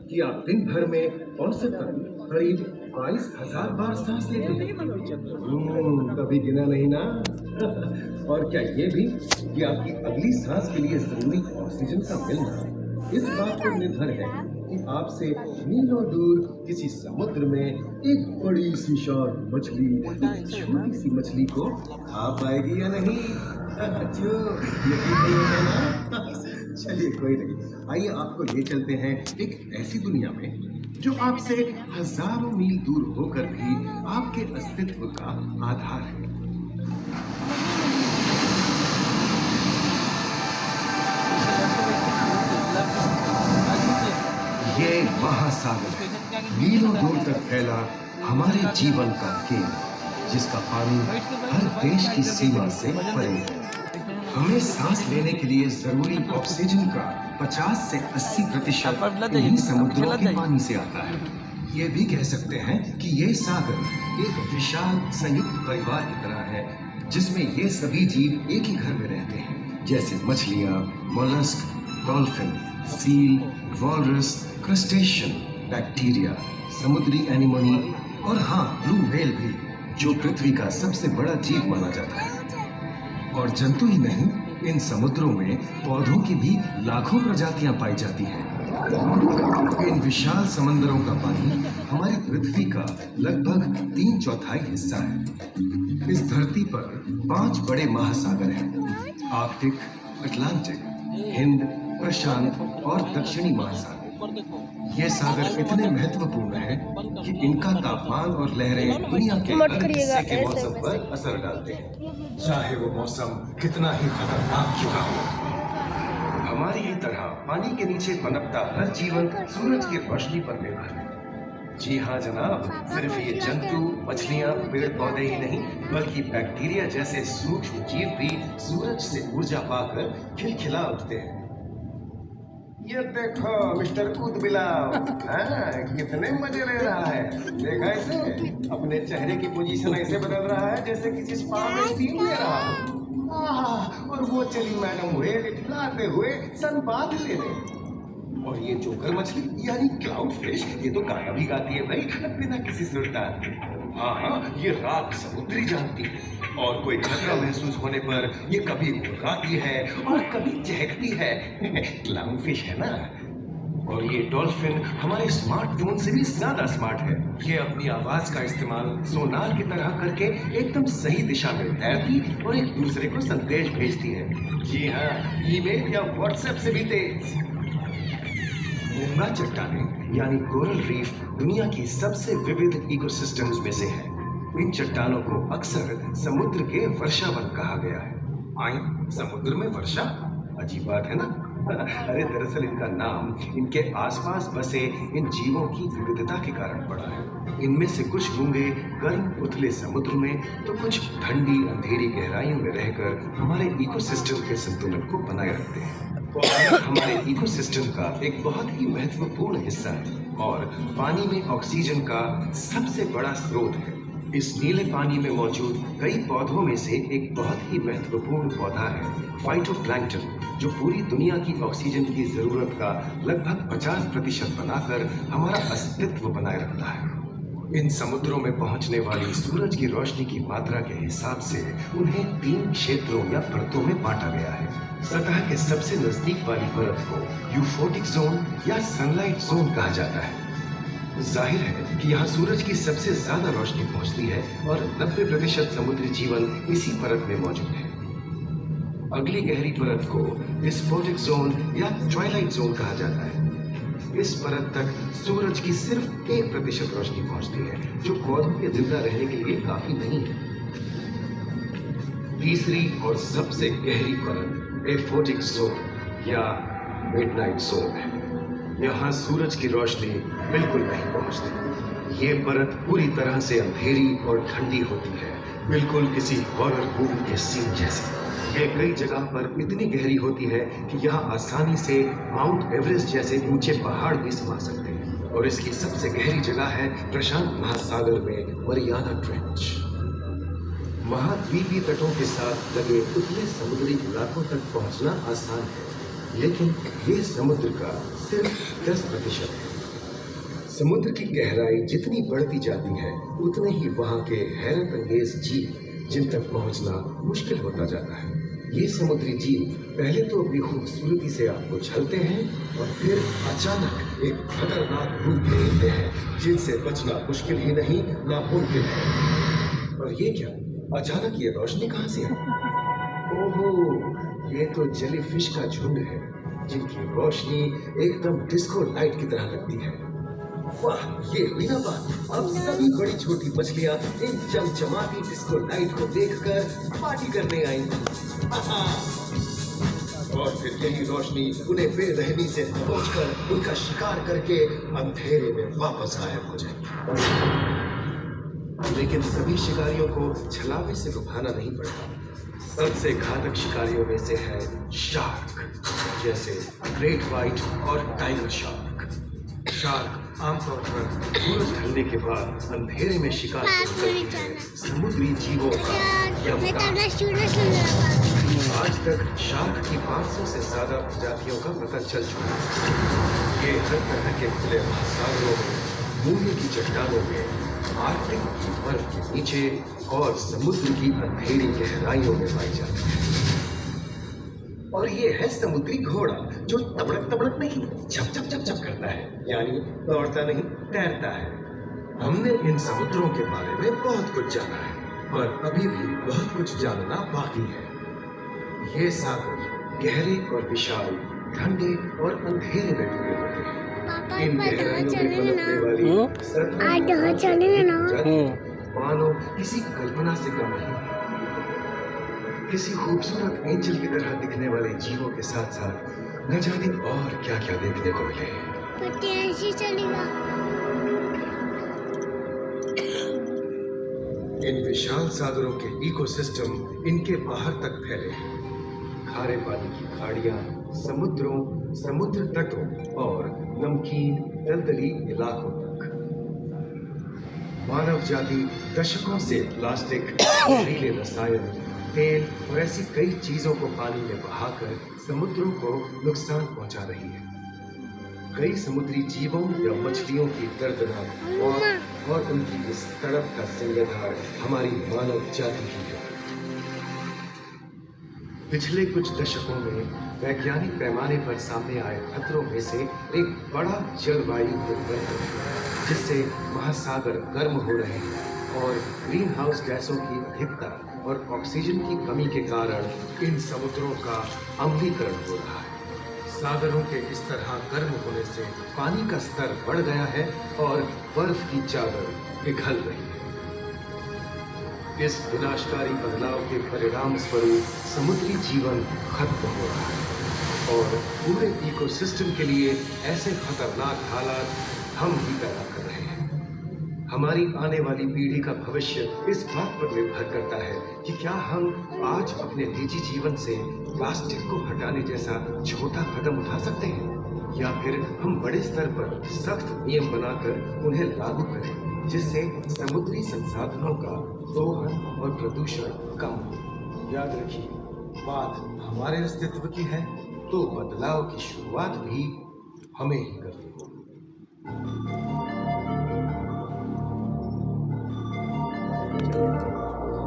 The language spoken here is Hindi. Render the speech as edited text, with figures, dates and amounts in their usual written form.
कि आप दिन भर में औसतन करीब 22,000 बार सांस लेते हैं। कभी गिना नहीं ना। और क्या ये भी कि आपकी अगली सांस के लिए जरूरी ऑक्सीजन का मिलना इस बात पर निर्भर है कि आपसे मीलों दूर किसी समुद्र में एक बड़ी सी शार्क मछली एक छोटी सी मछली को खा पाएगी या नहीं। जो यकीन नहीं होता ना। चलिए कोई नहीं, आइए आपको ले चलते हैं एक ऐसी दुनिया में जो आपसे हजारों मील दूर होकर भी आपके अस्तित्व का आधार है। ये महासागर मीलों दूर तक फैला हमारे जीवन का केंद्र, जिसका पानी हर देश की सीमा से परे है। हमें सांस लेने के लिए जरूरी ऑक्सीजन का 50 से 80% इन्हीं समुद्रों के पानी से आता है। ये भी कह सकते हैं कि ये सागर एक विशाल संयुक्त परिवार की तरह है, जिसमें ये सभी जीव एक ही घर में रहते हैं, जैसे मछलियाँ, mollusc, dolphin, seal, walrus, crustacean, bacteria, समुद्री एनीमोनी और हाँ, ब्लू व्हेल भी, जो पृथ्वी का सबसे बड़ा जीव माना जाता है। और जंतु ही नहीं, इन समुद्रों में पौधों की भी लाखों प्रजातियां पाई जाती हैं। इन विशाल समंदरों का पानी हमारी पृथ्वी का लगभग 3/4 हिस्सा है। इस धरती पर 5 बड़े महासागर हैं: आर्कटिक, अटलांटिक, हिंद, प्रशांत और दक्षिणी महासागर। ये सागर इतने महत्वपूर्ण हैं कि इनका तापमान और लहरें दुनिया के हर हिस्से के मौसम पर असर डालते हैं, चाहे वो मौसम कितना ही खतरनाक क्यों ना हो। हमारी ही तरह पानी के नीचे पनपता हर जीवन सूरज की रोशनी पर निर्भर है। जी हाँ जनाब, सिर्फ ये जंतु, मछलियाँ, पेड़ पौधे ही नहीं, बल्कि बैक्टीरिया जैसे सूक्ष्म जीव भी सूरज से ऊर्जा पाकर खिलखिला उठते हैं। ये देखो मिस्टर कूदबिलाव, कितने मजे ले रहा है। देखा इसे, अपने चेहरे की पोजीशन ऐसे बदल रहा है जैसे किसी स्पा में स्टीम ले रहा हो। और वो चली मैडम व्हेल खिलाते हुए सनबाथ लेने। और ये जोकर मछली यानी क्लाउड फिश, ये तो गाना भी गाती है भाई, बिना किसी सुल्तान के। हाँ, ये रात समुद्री जानती है, और कोई खतरा महसूस होने पर ये कभी मुस्कुराती है और कभी चहकती है। क्लाउन फिश है ना। और ये डॉल्फिन हमारे स्मार्टफोन से भी ज्यादा स्मार्ट है। ये अपनी आवाज का इस्तेमाल सोनार की तरह करके एकदम सही दिशा में तैरती और एक दूसरे को संदेश भेजती है। जी हाँ, ईमेल या व्हाट्सएप से भी तेज। मूंगा चट्टानें यानी कोरल रीफ दुनिया की सबसे विविध इकोसिस्टम्स में से है। इन चट्टानों को अक्सर समुद्र के वर्षावन कहा गया है। आई, समुद्र में वर्षा, अजीब बात है ना। अरे दरअसल इनका नाम इनके आसपास बसे इन जीवों की विविधता के कारण पड़ा है। इनमें से कुछ मूंगे गर्म उथले समुद्र में, तो कुछ ठंडी अंधेरी गहराइयों में रहकर हमारे इकोसिस्टम के संतुलन को बनाए रखते हैं। और हमारे इकोसिस्टम का एक बहुत ही महत्वपूर्ण हिस्सा है और पानी में ऑक्सीजन का सबसे बड़ा स्रोत है। इस नीले पानी में मौजूद कई पौधों में से एक बहुत ही महत्वपूर्ण पौधा है फाइटोप्लैंक्टन, जो पूरी दुनिया की ऑक्सीजन की जरूरत का लगभग 50% बनाकर हमारा अस्तित्व बनाए रखता है। इन समुद्रों में पहुंचने वाली सूरज की रोशनी की मात्रा के हिसाब से उन्हें 3 क्षेत्रों या परतों में बांटा गया है। सतह के सबसे नजदीक वाली परत को यूफोटिक जोन या सनलाइट जोन कहा जाता है। जाहिर है कि यहाँ सूरज की सबसे ज्यादा रोशनी पहुंचती है और 90% समुद्री जीवन इसी परत में मौजूद है। अगली गहरी परत को स्फोटिक जोन या ट्वाइलाइट जोन कहा जाता है। इस परत तक सूरज की सिर्फ 1% रोशनी पहुंचती है, जो पौधों के जिंदा रहने के लिए काफी नहीं है। तीसरी और सबसे गहरी परत एफोटिक जोन या मिडनाइट जोन है। यहाँ सूरज की रोशनी बिल्कुल नहीं पहुंचती। ये परत पूरी तरह से अंधेरी और ठंडी होती है, बिल्कुल किसी हॉरर मूवी के सीन जैसी। ये कई जगह पर इतनी गहरी होती है कि यहाँ आसानी से माउंट एवरेस्ट जैसे ऊंचे पहाड़ भी समा सकते हैं। और इसकी सबसे गहरी जगह है प्रशांत महासागर में मरियाना ट्रेंच। महाद्वीपीय तटों के साथ लगे उतले समुद्री इलाकों तक पहुंचना आसान है, लेकिन ये समुद्र का सिर्फ 10% है। समुद्र की गहराई जितनी बढ़ती जाती है उतने ही वहाँ के हैरत अंगेज जीव जिन तक पहुँचना मुश्किल होता जाता है। ये समुद्री जीव पहले तो अपनी खूबसूरती से आपको छलते हैं और फिर अचानक एक खतरनाक रूप ले लेते हैं जिनसे बचना मुश्किल ही नहीं नामुमकिन है। और ये क्या, अचानक ये रोशनी कहाँ से आई? ओहो, ये तो जेलीफिश का झुंड है जिनकी रोशनी एकदम डिस्को लाइट की तरह लगती है। वाह, ये हुई ना बात। अब सभी बड़ी छोटी मछलियां इन चमचमाती डिस्को लाइट को देखकर पार्टी करने आई। और फिर यही रोशनी उन्हें बेरहमी से दबोचकर उनका शिकार करके अंधेरे में वापस गायब हो जाएगी। लेकिन सभी शिकारियों को छलावे से लुभाना नहीं पड़ता। सबसे घातक शिकारियों में से है शार्क, जैसे ग्रेट व्हाइट और टाइगर शार्क। शार्क आमतौर पर सूरज ढलने के बाद अंधेरे में शिकार करते हैं समुद्री जीवों का यमराज। आज तक शार्क की 500 से ज्यादा प्रजातियों का पता चल चुका है। ये हर तरह के खुले महासागरों में, मूंगे की चट्टानों में, आर्कटिक की बर्फ के नीचे और समुद्र की अंधेरी गहराइयों में पाई जाती है। और ये है समुद्री घोड़ा जो तबड़क तबड़क नहीं, झप झप झप झप करता है, यानी दौड़ता नहीं तैरता है। हमने इन समुद्रों के बारे में बहुत कुछ जाना है, पर अभी भी बहुत कुछ जानना बाकी है। ये सागर गहरे और विशाल, ठंडे और अंधेरे में डूबे हुए हैं। इन गहराइयों में पनपने वाली मानो किसी कल्पना से कम नहीं। किसी खूबसूरत एंजल की तरह दिखने वाले जीवों के साथ साथ न जाने और क्या क्या देखने को मिले। इन विशाल सागरों के इकोसिस्टम इनके बाहर तक फैले हैं। खारे पानी की खाड़ियां, समुद्रों, समुद्र तटों और नमकीन दलदली इलाकों तक। मानव जाति दशकों से प्लास्टिक, जहरीले रसायन, तेल और ऐसी कई चीजों को पानी में बहाकर समुद्रों को नुकसान पहुंचा रही है। कई समुद्री जीवों या मछलियों की दर्दनाक मौत और उनकी इस तड़प का जिम्मेदार हमारी मानव जाति ही है। पिछले कुछ दशकों में वैज्ञानिक पैमाने पर सामने आए खतरों में से एक बड़ा जलवायु परिवर्तन है, जिससे महासागर गर्म हो रहे हैं और ग्रीन हाउस गैसों की अधिकता और ऑक्सीजन की कमी के कारण इन समुद्रों का अम्लीकरण हो रहा है। सागरों के इस तरह गर्म होने से पानी का स्तर बढ़ गया है और बर्फ की चादर पिघल रही है। इस विनाशकारी बदलाव के परिणाम स्वरूप समुद्री जीवन खत्म हो रहा है और पूरे इकोसिस्टम के लिए ऐसे खतरनाक हालात हम ही पैदा कर रहे हैं। हमारी आने वाली पीढ़ी का भविष्य इस बात पर निर्भर करता है कि क्या हम आज अपने निजी जीवन से प्लास्टिक को हटाने जैसा छोटा कदम उठा सकते हैं, या फिर हम बड़े स्तर पर सख्त नियम बनाकर उन्हें लागू करें जिससे समुद्री संसाधनों का दोहन और प्रदूषण कम हो। याद रखिए, बात हमारे अस्तित्व की है तो बदलाव की शुरुआत भी हमें ही करनी होगी।